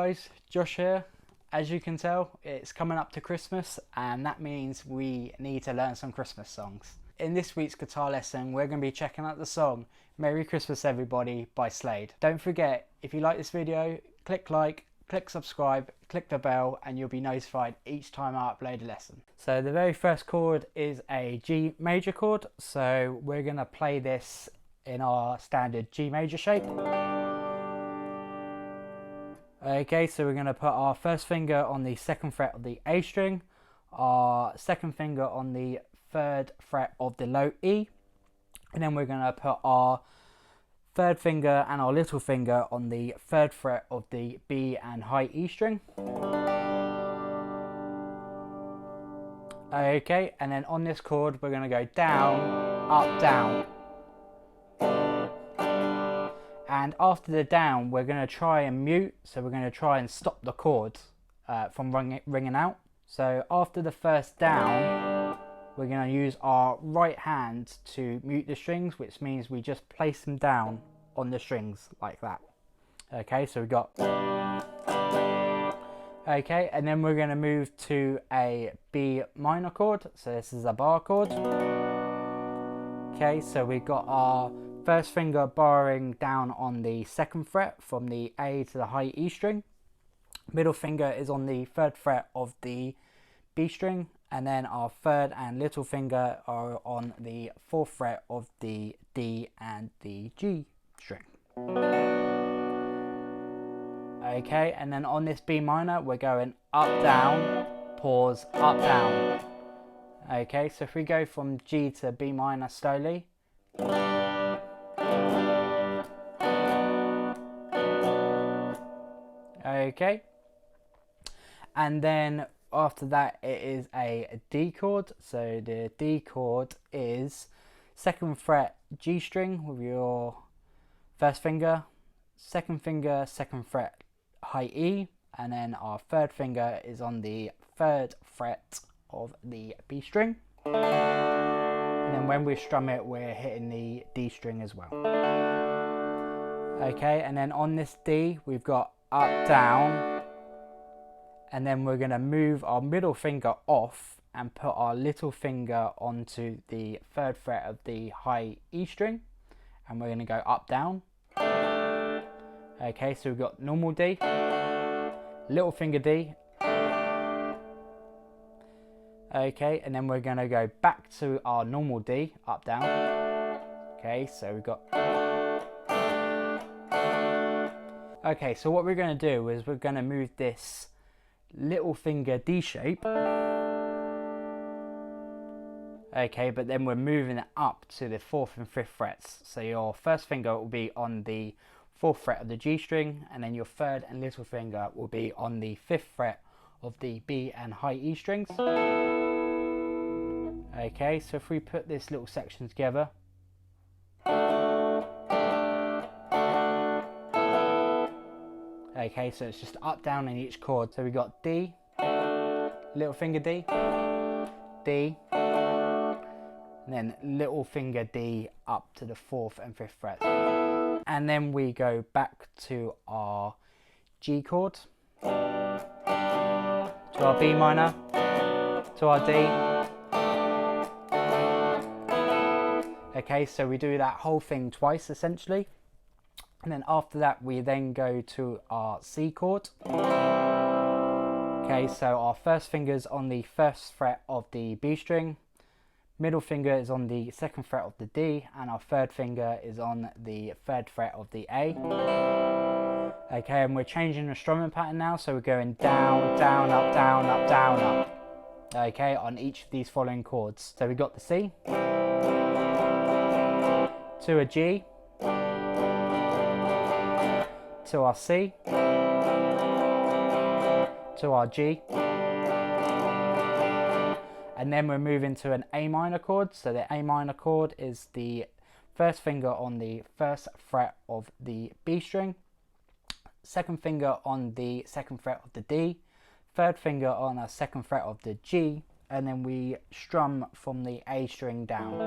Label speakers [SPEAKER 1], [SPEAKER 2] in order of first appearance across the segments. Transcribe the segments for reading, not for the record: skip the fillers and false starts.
[SPEAKER 1] guys, Josh here. As you can tell, it's coming up to Christmas and that means we need to learn some Christmas songs. In this week's guitar lesson, we're going to be checking out the song Merry Christmas Everybody by Slade. Don't forget, if you like this video, click like, click subscribe, click the bell and you'll be notified each time I upload a lesson. So the very first chord is a G major chord, so we're going to play this in our standard G major shape. Okay, so we're going to put our first finger on the second fret of the A string, our second finger on the third fret of the low E, and then we're going to put our third finger and our little finger on the third fret of the B and high E string. Okay, and then on this chord we're going to go down, up, down. And after the down, we're going to try and mute, so we're going to try and stop the chord from ringing out. So after the first down, we're going to use our right hand to mute the strings, which means we just place them down on the strings like that. Okay, so we've got... Okay, and then we're going to move to a B minor chord, so this is a bar chord. Okay, so we've got our first finger barring down on the second fret from the A to the high E string. Middle finger is on the third fret of the B string, and then our third and little finger are on the fourth fret of the D and the G string. Okay, and then on this B minor we're going up, down, pause, up, down. Okay, so if we go from G to B minor slowly. Okay, and then after that it is a D chord. So the D chord is second fret G string with your first finger, second fret high E, and then our third finger is on the third fret of the B string, and then when we strum it we're hitting the D string as well. Okay, and then on this D we've got up, down, and then we're going to move our middle finger off and put our little finger onto the third fret of the high E string, and we're going to go up, down. Okay, so we've got normal D, little finger D. Okay, and then we're going to go back to our normal D, up, down. Okay, so we've got... Okay, so what we're going to do is we're going to move this little finger D shape. Okay, but then we're moving it up to the fourth and fifth frets. So your first finger will be on the fourth fret of the G string, and then your third and little finger will be on the fifth fret of the B and high E strings. Okay, so if we put this little section together. Okay, so it's just up, down in each chord. So we got D, little finger D, D, and then little finger D up to the fourth and fifth fret. And then we go back to our G chord, to our B minor, to our D. Okay, so we do that whole thing twice essentially. And then after that we then go to our C chord. Okay, so our first finger's on the first fret of the B string, middle finger is on the second fret of the D, and our third finger is on the third fret of the A. Okay, and we're changing the strumming pattern now, so we're going down, down, up, down, up, down, up. Okay, on each of these following chords. So we got the C, to a G, to our C, to our G, and then we're moving to an A minor chord. So the A minor chord is the first finger on the first fret of the B string, second finger on the second fret of the D, third finger on the second fret of the G, and then we strum from the A string down.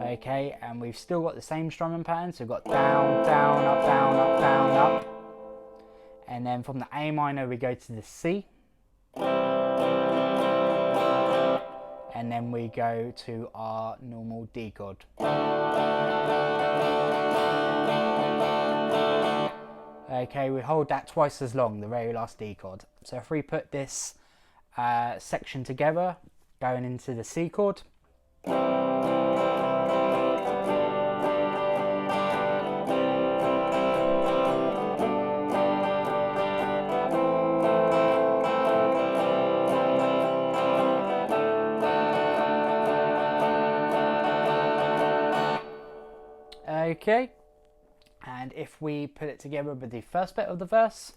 [SPEAKER 1] Okay, and we've still got the same strumming pattern, so we've got down, down, up, down, up, down, up. And then from the A minor we go to the C. And then we go to our normal D chord. Okay, we hold that twice as long, the very last D chord. So if we put this section together, going into the C chord. Okay, and if we put it together with the first bit of the verse.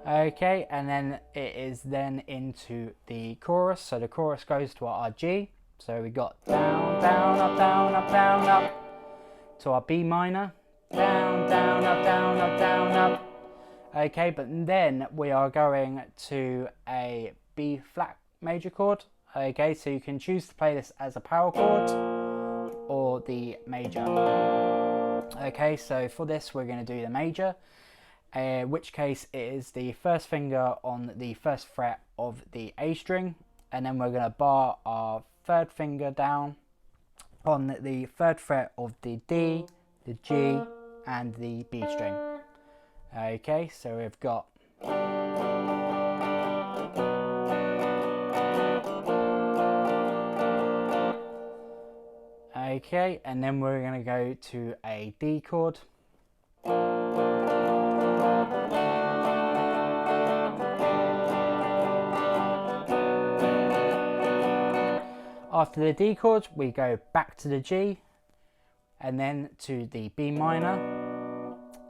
[SPEAKER 1] Okay, and then it is then into the chorus. So the chorus goes to our G. So we got down, down, up, down, up, down, up. To our B minor, down, down, up, down, up, down, up. Okay, but then we are going to a B flat major chord. Okay, so you can choose to play this as a power chord or the major. Okay, so for this we're going to do the major. Which case it is the first finger on the first fret of the A string, and then we're going to bar our third finger down on the third fret of the D, the G and the B string. Okay, so we've got okay, and then we're going to go to a D chord. After the D chord, we go back to the G and then to the B minor.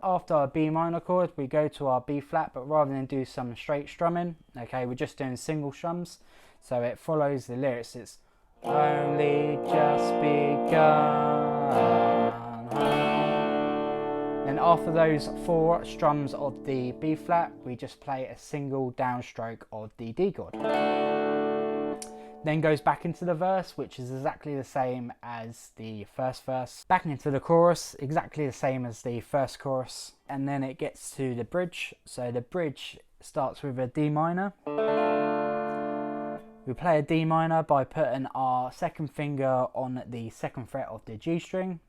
[SPEAKER 1] After our B minor chord, we go to our B flat, but rather than do some straight strumming, okay, we're just doing single strums. So it follows the lyrics. It's only just begun. Then after those 4 strums of the B flat, we just play a single downstroke of the D chord. Then goes back into the verse, which is exactly the same as the first verse. Back into the chorus, exactly the same as the first chorus. And then it gets to the bridge. So the bridge starts with a D minor. We play a D minor by putting our second finger on the second fret of the G string.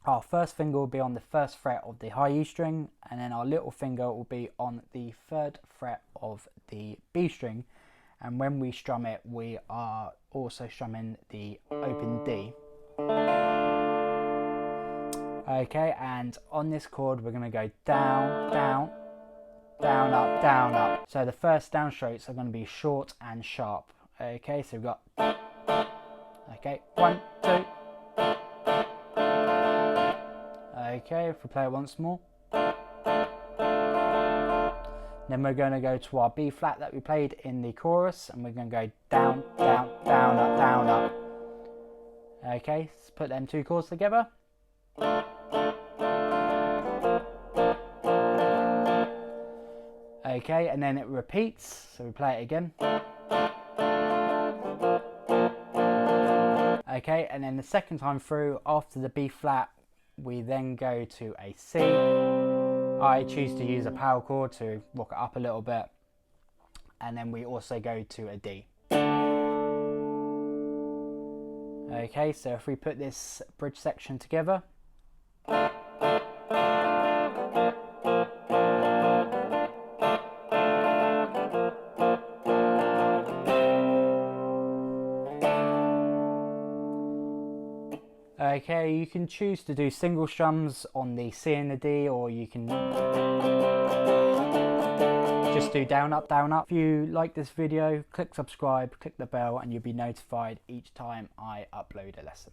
[SPEAKER 1] Our first finger will be on the first fret of the high E string, and then our little finger will be on the third fret of the B string. And when we strum it, we are also strumming the open D. Okay, and on this chord, we're going to go down, down, down, up, down, up. So the first downstrokes are going to be short and sharp. Okay, so we've got, okay, 1, 2. Okay, if we play it once more. Then we're going to go to our B flat that we played in the chorus, and we're going to go down, down, down, up, down, up. Okay, let's put them 2 chords together. Okay, and then it repeats, so we play it again. Okay, and then the second time through, after the B flat, we then go to a C. I choose to use a power chord to rock it up a little bit, and then we also go to a D. Okay, so if we put this bridge section together. Okay, you can choose to do single strums on the C and the D, or you can just do down, up, down, up. If you like this video, click subscribe, click the bell, and you'll be notified each time I upload a lesson.